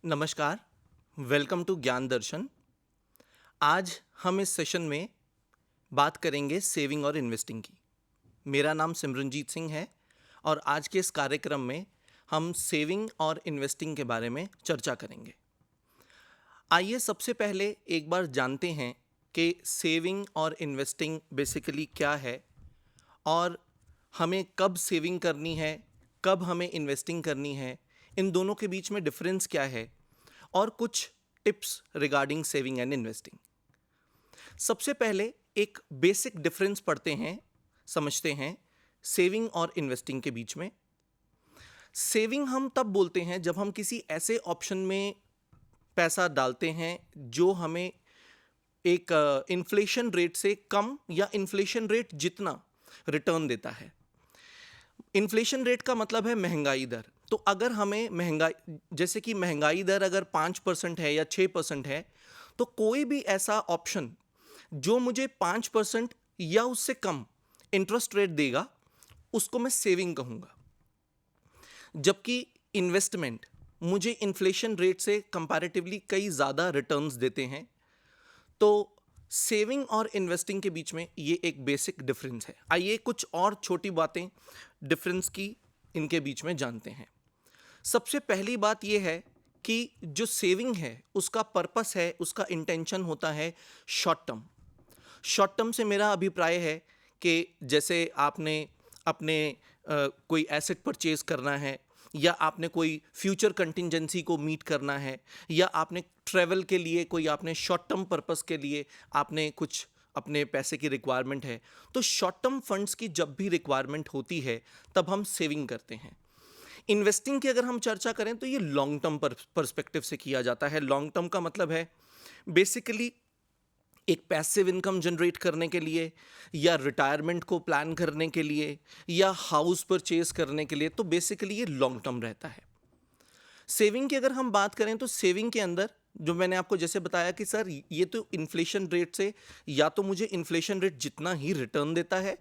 नमस्कार, welcome to ज्ञान दर्शन। आज हम इस सेशन में बात करेंगे सेविंग और इन्वेस्टिंग की। मेरा नाम सिमरनजीत सिंह है और आज के इस कार्यक्रम में हम सेविंग और इन्वेस्टिंग के बारे में चर्चा करेंगे। आइए सबसे पहले एक बार जानते हैं कि सेविंग और इन्वेस्टिंग बेसिकली क्या है और हमें कब सेविंग करनी है, कब हमें इन्वेस्टिंग करनी है, इन दोनों के बीच में डिफरेंस क्या है और कुछ tips regarding saving and investing. सबसे पहले एक बेसिक डिफरेंस पढ़ते हैं, समझते हैं सेविंग और इन्वेस्टिंग के बीच में। सेविंग हम तब बोलते हैं जब हम किसी ऐसे ऑप्शन में पैसा डालते हैं जो हमें एक इन्फ्लेशन रेट से कम या इन्फ्लेशन रेट जितना रिटर्न देता है। इन्फ्लेशन रेट का मतलब है महंगाई दर। तो अगर हमें महंगाई, जैसे कि महंगाई दर अगर 5% है या 6% है, तो कोई भी ऐसा ऑप्शन जो मुझे 5% या उससे कम इंटरेस्ट रेट देगा उसको मैं सेविंग कहूँगा। जबकि इन्वेस्टमेंट मुझे इन्फ्लेशन रेट से कंपैरेटिवली कई ज़्यादा रिटर्न्स देते हैं। तो सेविंग और इन्वेस्टिंग के बीच में ये एक बेसिक डिफरेंस है। आइए कुछ और छोटी बातें डिफरेंस की इनके बीच में जानते हैं। सबसे पहली बात यह है कि जो सेविंग है उसका पर्पस है, उसका इंटेंशन होता है शॉर्ट टर्म। शॉर्ट टर्म से मेरा अभिप्राय है कि जैसे आपने अपने कोई एसेट परचेज करना है, या आपने कोई फ्यूचर कंटिंजेंसी को मीट करना है, या आपने ट्रैवल के लिए कोई आपने शॉर्ट टर्म पर्पस के लिए आपने कुछ अपने पैसे की रिक्वायरमेंट है, तो शॉर्ट टर्म फंड्स की जब भी रिक्वायरमेंट होती है तब हम सेविंग करते हैं। इन्वेस्टिंग की अगर हम चर्चा करें तो ये लॉन्ग टर्म पर्सपेक्टिव से किया जाता है। लॉन्ग टर्म का मतलब है बेसिकली एक पैसिव इनकम जनरेट करने के लिए, या रिटायरमेंट को प्लान करने के लिए, या हाउस परचेज करने के लिए। तो बेसिकली ये लॉन्ग टर्म रहता है। सेविंग की अगर हम बात करें तो सेविंग के अंदर जो मैंने आपको जैसे बताया कि सर ये तो इन्फ्लेशन रेट से, या तो मुझे इन्फ्लेशन रेट जितना ही रिटर्न देता है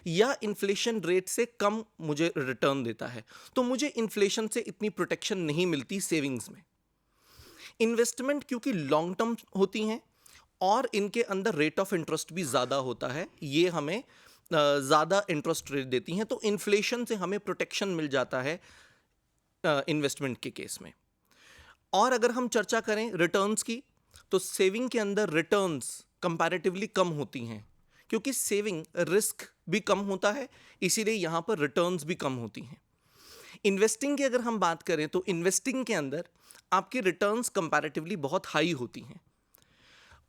या इन्फ्लेशन रेट से कम मुझे रिटर्न देता है, तो मुझे इन्फ्लेशन से इतनी प्रोटेक्शन नहीं मिलती सेविंग्स में। इन्वेस्टमेंट क्योंकि लॉन्ग टर्म होती हैं और इनके अंदर रेट ऑफ इंटरेस्ट भी ज़्यादा होता है, ये हमें ज़्यादा इंटरेस्ट रेट देती हैं, तो इन्फ्लेशन से हमें प्रोटेक्शन मिल जाता है इन्वेस्टमेंट के केस में। और अगर हम चर्चा करें रिटर्न्स की, तो सेविंग के अंदर रिटर्न्स कंपैरेटिवली कम होती हैं, क्योंकि सेविंग रिस्क भी कम होता है, इसीलिए यहाँ पर रिटर्न्स भी कम होती हैं। इन्वेस्टिंग की अगर हम बात करें तो इन्वेस्टिंग के अंदर आपकी रिटर्न्स कंपैरेटिवली बहुत हाई होती हैं,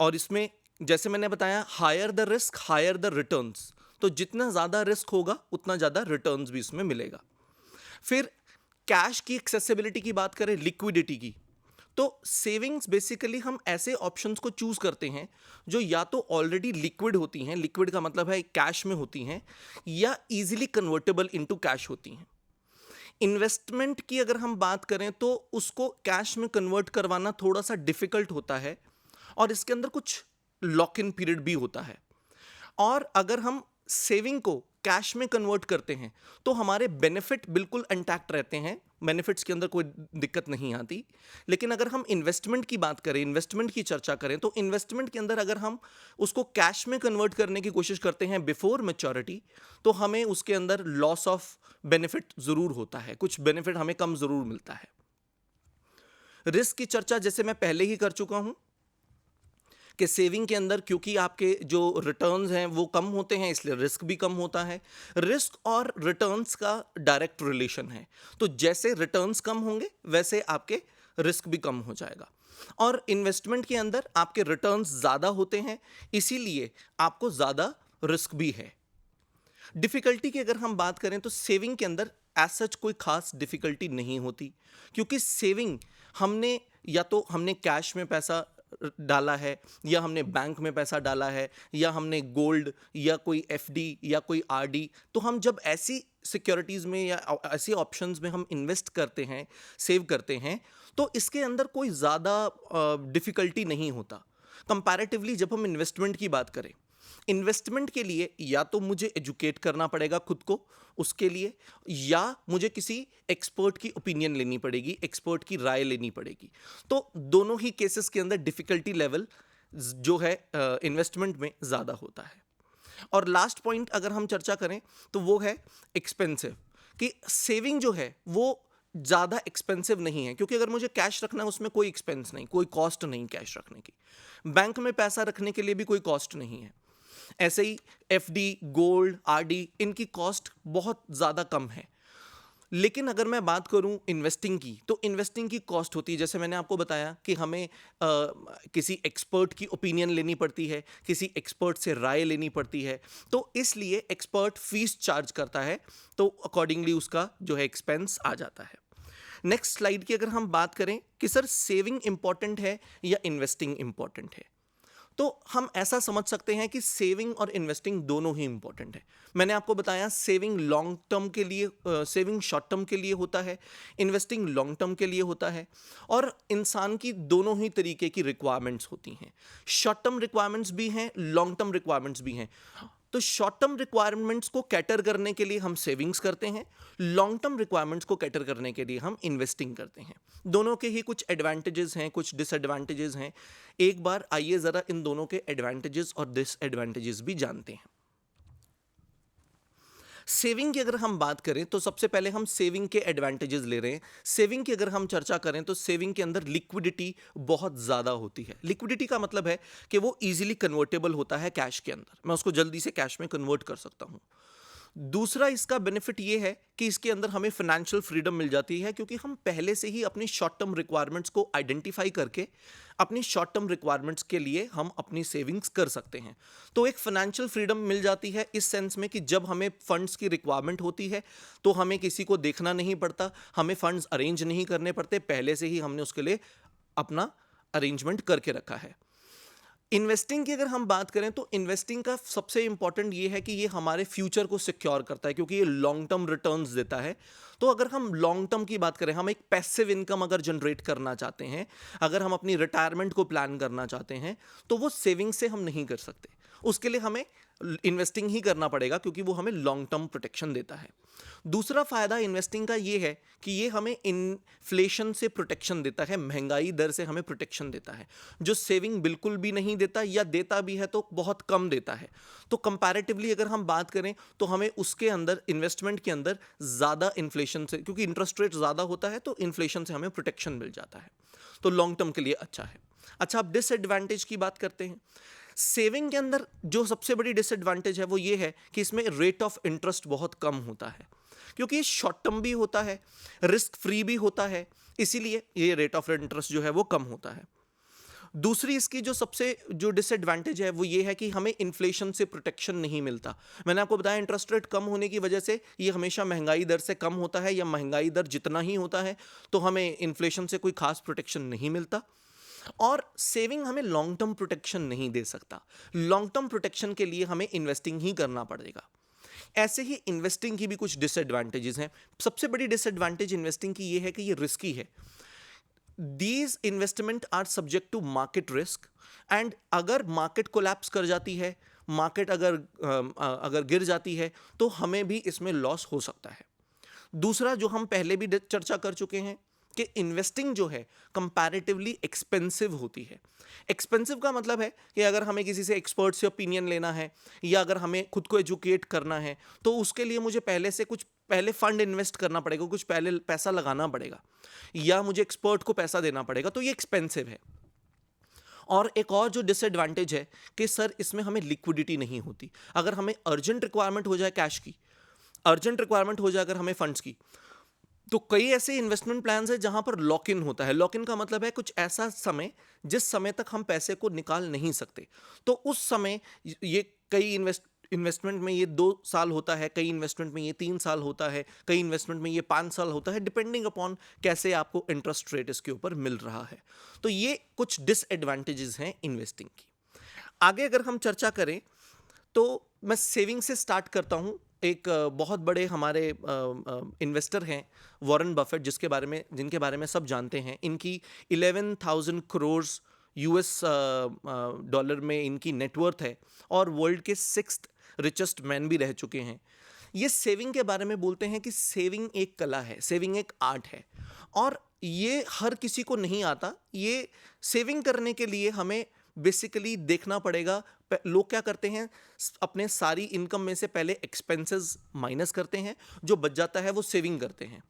और इसमें जैसे मैंने बताया higher the risk higher the returns, तो जितना ज़्यादा रिस्क होगा उतना ज़्यादा रिटर्न्स भी इसमें मिलेगा। फिर कैश की एक्सेसिबिलिटी की बात करें, लिक्विडिटी की, तो सेविंग्स बेसिकली हम ऐसे ऑप्शंस को चूज करते हैं जो या तो ऑलरेडी लिक्विड होती हैं, लिक्विड का मतलब है कैश में होती हैं, या इजीली कन्वर्टेबल इनटू कैश होती हैं। इन्वेस्टमेंट की अगर हम बात करें तो उसको कैश में कन्वर्ट करवाना थोड़ा सा डिफिकल्ट होता है, और इसके अंदर कुछ लॉक इन पीरियड भी होता है। और अगर हम सेविंग को कैश में कन्वर्ट करते हैं तो हमारे बेनिफिट बिल्कुल इंटैक्ट रहते हैं, बेनिफिट्स के अंदर कोई दिक्कत नहीं आती। लेकिन अगर हम इन्वेस्टमेंट की बात करें, इन्वेस्टमेंट की चर्चा करें, तो इन्वेस्टमेंट के अंदर अगर हम उसको कैश में कन्वर्ट करने की कोशिश करते हैं बिफोर मैच्योरिटी, तो हमें उसके अंदर लॉस ऑफ बेनिफिट ज़रूर होता है, कुछ बेनिफिट हमें कम ज़रूर मिलता है। रिस्क की चर्चा जैसे मैं पहले ही कर चुका हूं कि सेविंग के अंदर क्योंकि आपके जो रिटर्न्स हैं वो कम होते हैं, इसलिए रिस्क भी कम होता है। रिस्क और रिटर्न्स का डायरेक्ट रिलेशन है, तो जैसे रिटर्न्स कम होंगे वैसे आपके रिस्क भी कम हो जाएगा। और इन्वेस्टमेंट के अंदर आपके रिटर्न्स ज़्यादा होते हैं, इसीलिए आपको ज़्यादा रिस्क भी है। डिफ़िकल्टी की अगर हम बात करें तो सेविंग के अंदर एज सच कोई खास डिफ़िकल्टी नहीं होती, क्योंकि सेविंग हमने या तो हमने कैश में पैसा डाला है, या हमने बैंक में पैसा डाला है, या हमने गोल्ड या कोई एफडी या कोई आरडी, तो हम जब ऐसी सिक्योरिटीज़ में या ऐसे ऑप्शंस में हम इन्वेस्ट करते हैं, सेव करते हैं, तो इसके अंदर कोई ज़्यादा डिफ़िकल्टी नहीं होता कंपैरेटिवली जब हम इन्वेस्टमेंट की बात करें। इन्वेस्टमेंट के लिए या तो मुझे एजुकेट करना पड़ेगा खुद को उसके लिए, या मुझे किसी एक्सपर्ट की ओपिनियन लेनी पड़ेगी, एक्सपर्ट की राय लेनी पड़ेगी। तो दोनों ही केसेस के अंदर डिफिकल्टी लेवल जो है इन्वेस्टमेंट में ज़्यादा होता है। और लास्ट पॉइंट अगर हम चर्चा करें तो वो है एक्सपेंसिव, कि सेविंग जो है वो ज़्यादा एक्सपेंसिव नहीं है, क्योंकि अगर मुझे कैश रखना है उसमें कोई एक्सपेंस नहीं, कोई कॉस्ट नहीं कैश रखने की। बैंक में पैसा रखने के लिए भी कोई कॉस्ट नहीं है। ऐसे ही एफडी, गोल्ड, आरडी, इनकी कॉस्ट बहुत ज़्यादा कम है। लेकिन अगर मैं बात करूं इन्वेस्टिंग की, तो इन्वेस्टिंग की कॉस्ट होती है, जैसे मैंने आपको बताया कि हमें किसी एक्सपर्ट की ओपिनियन लेनी पड़ती है, किसी एक्सपर्ट से राय लेनी पड़ती है, तो इसलिए एक्सपर्ट फीस चार्ज करता है, तो अकॉर्डिंगली उसका जो है एक्सपेंस आ जाता है। नेक्स्ट स्लाइड की अगर हम बात करें कि सर सेविंग इंपॉर्टेंट है या इन्वेस्टिंग इंपॉर्टेंट है, तो हम ऐसा समझ सकते हैं कि सेविंग और इन्वेस्टिंग दोनों ही इंपॉर्टेंट है। मैंने आपको बताया सेविंग लॉन्ग टर्म के लिए, सेविंग शॉर्ट टर्म के लिए होता है, इन्वेस्टिंग लॉन्ग टर्म के लिए होता है, और इंसान की दोनों ही तरीके की रिक्वायरमेंट्स होती हैं। शॉर्ट टर्म रिक्वायरमेंट्स भी हैं, लॉन्ग टर्म रिक्वायरमेंट्स भी हैं। तो शॉर्ट टर्म रिक्वायरमेंट्स को कैटर करने के लिए हम सेविंग्स करते हैं, लॉन्ग टर्म रिक्वायरमेंट्स को कैटर करने के लिए हम इन्वेस्टिंग करते हैं। दोनों के ही कुछ एडवांटेजेस हैं, कुछ डिसएडवांटेजेस हैं। एक बार आइए ज़रा इन दोनों के एडवांटेजेस और डिसएडवांटेजेस भी जानते हैं। सेविंग की अगर हम बात करें तो सबसे पहले हम सेविंग के एडवांटेजेस ले रहे हैं। सेविंग की अगर हम चर्चा करें तो सेविंग के अंदर लिक्विडिटी बहुत ज़्यादा होती है। लिक्विडिटी का मतलब है कि वो इजीली कन्वर्टेबल होता है कैश के अंदर, मैं उसको जल्दी से कैश में कन्वर्ट कर सकता हूँ। दूसरा इसका बेनिफिट ये है कि इसके अंदर हमें फाइनेंशियल फ्रीडम मिल जाती है, क्योंकि हम पहले से ही अपनी शॉर्ट टर्म रिक्वायरमेंट्स को आइडेंटिफाई करके अपनी शॉर्ट टर्म रिक्वायरमेंट्स के लिए हम अपनी सेविंग्स कर सकते हैं। तो एक फाइनेंशियल फ्रीडम मिल जाती है इस सेंस में कि जब हमें फंड्स की रिक्वायरमेंट होती है तो हमें किसी को देखना नहीं पड़ता, हमें फंड्स अरेंज नहीं करने पड़ते, पहले से ही हमने उसके लिए अपना अरेंजमेंट करके रखा है। इन्वेस्टिंग की अगर हम बात करें तो इन्वेस्टिंग का सबसे इंपॉर्टेंट ये है कि ये हमारे फ्यूचर को सिक्योर करता है, क्योंकि ये लॉन्ग टर्म रिटर्न्स देता है। तो अगर हम लॉन्ग टर्म की बात करें, हम एक पैसिव इनकम अगर जनरेट करना चाहते हैं, अगर हम अपनी रिटायरमेंट को प्लान करना चाहते हैं, तो वो सेविंग से हम नहीं कर सकते, उसके लिए हमें इन्वेस्टिंग ही करना पड़ेगा, क्योंकि वो हमें लॉन्ग टर्म प्रोटेक्शन देता है। दूसरा फायदा इन्वेस्टिंग का ये है कि ये हमें इन्फ्लेशन से प्रोटेक्शन देता है, महंगाई दर से हमें प्रोटेक्शन देता है, जो सेविंग बिल्कुल भी नहीं देता, या देता भी है तो बहुत कम देता है। तो कंपैरेटिवली अगर हम बात करें तो हमें उसके अंदर, इन्वेस्टमेंट के अंदर ज़्यादा इन्फ्लेशन से, क्योंकि इंटरेस्ट रेट ज़्यादा होता है तो इन्फ्लेशन से हमें प्रोटेक्शन मिल जाता है, तो लॉन्ग टर्म के लिए अच्छा है। अच्छा, अब डिसएडवांटेज की बात करते हैं। सेविंग के अंदर जो सबसे बड़ी डिसएडवांटेज है वो ये है कि इसमें रेट ऑफ इंटरेस्ट बहुत कम होता है, क्योंकि ये शॉर्ट टर्म भी होता है, रिस्क फ्री भी होता है, इसीलिए ये रेट ऑफ इंटरेस्ट जो है वो कम होता है। दूसरी इसकी जो सबसे जो डिसएडवांटेज है वो ये है कि हमें इन्फ्लेशन से प्रोटेक्शन नहीं मिलता। मैंने आपको बताया इंटरेस्ट रेट कम होने की वजह से ये हमेशा महंगाई दर से कम होता है, या महंगाई दर जितना ही होता है तो हमें इन्फ्लेशन से कोई खास प्रोटेक्शन नहीं मिलता। और सेविंग हमें लॉन्ग टर्म प्रोटेक्शन नहीं दे सकता, लॉन्ग टर्म प्रोटेक्शन के लिए हमें इन्वेस्टिंग ही करना पड़ेगा। ऐसे ही इन्वेस्टिंग की भी कुछ डिसएडवांटेजेस हैं। सबसे बड़ी डिसएडवांटेज इन्वेस्टिंग की ये है कि ये रिस्की है। These investment are subject to market risk, and अगर मार्केट कोलैप्स कर जाती है, मार्केट अगर गिर जाती है तो हमें भी इसमें लॉस हो सकता है। दूसरा जो हम पहले भी चर्चा कर चुके हैं कि इन्वेस्टिंग जो है कंपैरेटिवली एक्सपेंसिव होती है। एक्सपेंसिव का मतलब है कि अगर हमें किसी से एक्सपर्ट से ओपिनियन लेना है, या अगर हमें खुद को एजुकेट करना है, तो उसके लिए मुझे पहले फंड इन्वेस्ट करना पड़ेगा, कुछ पहले पैसा लगाना पड़ेगा, या मुझे एक्सपर्ट को पैसा देना पड़ेगा, तो ये एक्सपेंसिव है। और एक और जो डिसएडवांटेज है कि सर इसमें हमें लिक्विडिटी नहीं होती। अगर हमें अर्जेंट रिक्वायरमेंट हो जाए कैश की, अर्जेंट रिक्वायरमेंट हो जाए अगर हमें फंड्स की, तो कई ऐसे इन्वेस्टमेंट प्लान्स हैं जहां पर लॉक इन होता है। लॉक इन का मतलब है कुछ ऐसा समय जिस समय तक हम पैसे को निकाल नहीं सकते, तो उस समय ये कई इन्वेस्टमेंट में ये 2 साल होता है, कई इन्वेस्टमेंट में ये 3 साल होता है, कई इन्वेस्टमेंट में ये 5 साल होता है, डिपेंडिंग अपॉन कैसे आपको इंटरेस्ट रेट इसके ऊपर मिल रहा है। तो ये कुछ डिसएडवांटेजेस हैं इन्वेस्टिंग की। आगे अगर हम चर्चा करें तो मैं सेविंग से स्टार्ट करता हूं। एक बहुत बड़े हमारे इन्वेस्टर हैं वॉरेन बफेट, जिनके बारे में सब जानते हैं। इनकी 11,000 करोड़ यूएस डॉलर में इनकी नेटवर्थ है और वर्ल्ड के 6th रिचेस्ट मैन भी रह चुके हैं। ये सेविंग के बारे में बोलते हैं कि सेविंग एक कला है, सेविंग एक आर्ट है और ये हर किसी को नहीं आता। ये सेविंग करने के लिए हमें बेसिकली देखना पड़ेगा। लोग क्या करते हैं, अपने सारी इनकम में से पहले एक्सपेंसेस माइनस करते हैं, जो बच जाता है वो सेविंग करते हैं।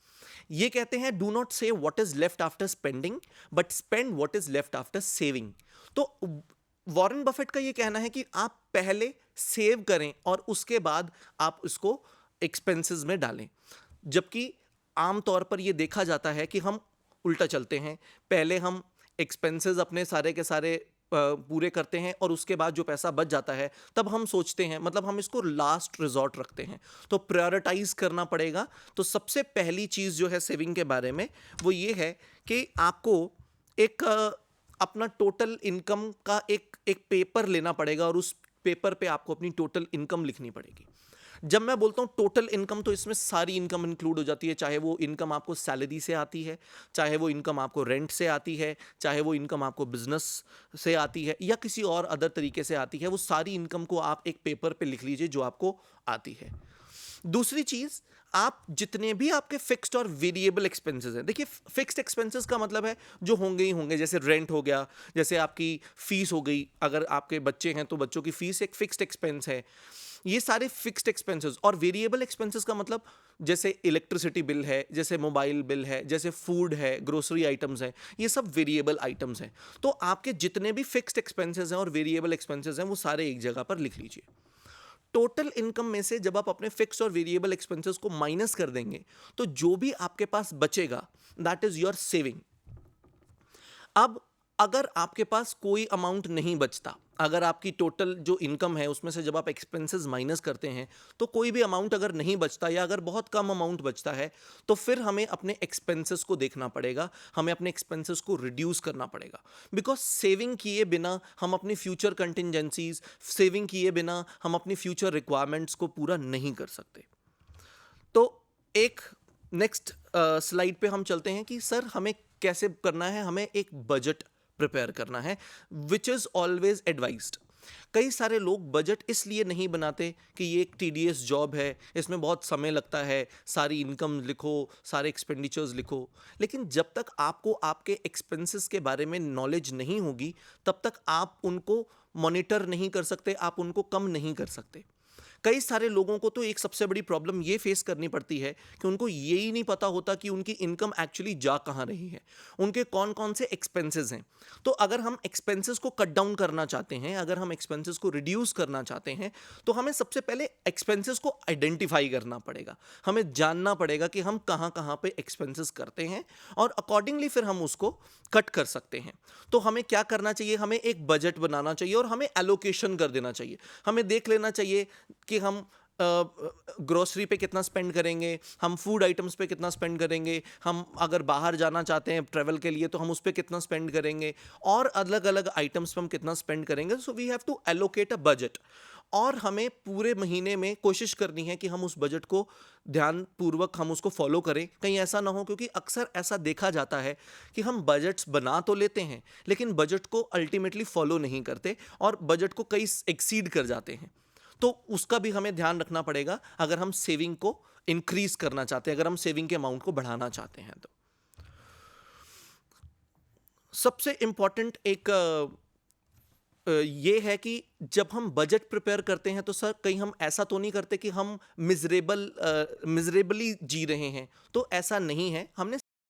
ये कहते हैं डू नॉट से what is left after spending but spend what is left after saving. तो वॉरेन बफेट का ये कहना है कि आप पहले सेव करें और उसके बाद आप उसको एक्सपेंसेस में डालें, जबकि आमतौर पर ये देखा जाता है कि हम उल्टा चलते हैं। पहले हम एक्सपेंसेस अपने सारे के सारे पूरे करते हैं और उसके बाद जो पैसा बच जाता है तब हम सोचते हैं, मतलब हम इसको लास्ट रिजॉर्ट रखते हैं। तो प्रायोरिटाइज करना पड़ेगा। तो सबसे पहली चीज़ जो है सेविंग के बारे में वो ये है कि आपको एक अपना टोटल इनकम का एक पेपर लेना पड़ेगा और उस पेपर पे आपको अपनी टोटल इनकम लिखनी पड़ेगी। जब मैं बोलता हूँ टोटल इनकम तो इसमें सारी इनकम इंक्लूड हो जाती है, चाहे वो इनकम आपको सैलरी से आती है, चाहे वो इनकम आपको रेंट से आती है, चाहे वो इनकम आपको बिजनेस से आती है या किसी और अदर तरीके से आती है। वो सारी इनकम को आप एक पेपर पे लिख लीजिए जो आपको आती है। दूसरी चीज, आप जितने भी आपके फिक्स्ड और वेरिएबल एक्सपेंसेस हैं, देखिए फिक्स्ड एक्सपेंसेस का मतलब है जो होंगे ही होंगे, जैसे रेंट हो गया, जैसे आपकी फीस हो गई, अगर आपके बच्चे हैं तो बच्चों की फीस एक फिक्स्ड एक्सपेंस है। ये सारे फिक्स्ड एक्सपेंसेस। और वेरिएबल एक्सपेंसेस का मतलब जैसे इलेक्ट्रिसिटी बिल है, जैसे मोबाइल बिल है, जैसे फूड है, ग्रोसरी आइटम्स हैं, ये सब वेरिएबल आइटम्स हैं। तो आपके जितने भी फिक्स्ड एक्सपेंसेस हैं और वेरिएबल एक्सपेंसेस हैं वो सारे एक जगह पर लिख लीजिए। टोटल इनकम में से जब आप अपने फिक्स और वेरिएबल एक्सपेंसेस को माइनस कर देंगे तो जो भी आपके पास बचेगा दैट इज योर सेविंग। अब अगर आपके पास कोई अमाउंट नहीं बचता, अगर आपकी टोटल जो इनकम है उसमें से जब आप एक्सपेंसेस माइनस करते हैं तो कोई भी अमाउंट अगर नहीं बचता या अगर बहुत कम अमाउंट बचता है तो फिर हमें अपने एक्सपेंसेस को देखना पड़ेगा, हमें अपने एक्सपेंसेस को रिड्यूस करना पड़ेगा। बिकॉज सेविंग किए बिना हम अपनी फ्यूचर कंटिजेंसीज, सेविंग किए बिना हम अपनी फ्यूचर रिक्वायरमेंट्स को पूरा नहीं कर सकते। तो एक नेक्स्ट स्लाइड पे हम चलते हैं कि सर हमें कैसे करना है। हमें एक बजट प्रिपेयर करना है विच इज ऑलवेज एडवाइज्ड। कई सारे लोग बजट इसलिए नहीं बनाते कि ये एक टीडियस जॉब है, इसमें बहुत समय लगता है, सारी इनकम लिखो, सारे एक्सपेंडिचर्स लिखो। लेकिन जब तक आपको आपके एक्सपेंसेस के बारे में नॉलेज नहीं होगी तब तक आप उनको मॉनिटर नहीं कर सकते, आप उनको कम नहीं कर सकते। कई सारे लोगों को तो एक सबसे बड़ी प्रॉब्लम ये फेस करनी पड़ती है कि उनको ये ही नहीं पता होता कि उनकी इनकम एक्चुअली जा कहाँ रही है, उनके कौन कौन से एक्सपेंसेस हैं। तो अगर हम एक्सपेंसेस को कट डाउन करना चाहते हैं, अगर हम एक्सपेंसेस को रिड्यूस करना चाहते हैं तो हमें सबसे पहले एक्सपेंसेस को आइडेंटिफाई करना पड़ेगा। हमें जानना पड़ेगा कि हम कहाँ कहाँ पे एक्सपेंसेस करते हैं और अकॉर्डिंगली फिर हम उसको कट कर सकते हैं। तो हमें क्या करना चाहिए, हमें एक बजट बनाना चाहिए और हमें एलोकेशन कर देना चाहिए। हमें देख लेना चाहिए कि हम ग्रोसरी पे कितना स्पेंड करेंगे, हम फूड आइटम्स पे कितना स्पेंड करेंगे, हम अगर बाहर जाना चाहते हैं ट्रैवल के लिए तो हम उस पे कितना स्पेंड करेंगे और अलग अलग आइटम्स पे हम कितना स्पेंड करेंगे। So we have to allocate a budget और हमें पूरे महीने में कोशिश करनी है कि हम उस बजट को ध्यानपूर्वक हम उसको फॉलो करें। कहीं ऐसा ना हो, क्योंकि अक्सर ऐसा देखा जाता है कि हम बजट्स बना तो लेते हैं लेकिन बजट को अल्टीमेटली फॉलो नहीं करते और बजट को कई एक्सीड कर जाते हैं। तो उसका भी हमें ध्यान रखना पड़ेगा अगर हम सेविंग को इंक्रीज करना चाहते हैं, अगर हम सेविंग के अमाउंट को बढ़ाना चाहते हैं। तो सबसे इंपॉर्टेंट एक ये है कि जब हम बजट प्रिपेयर करते हैं तो सर कहीं हम ऐसा तो नहीं करते कि हम मिजरेबली जी रहे हैं। तो ऐसा नहीं है, हमने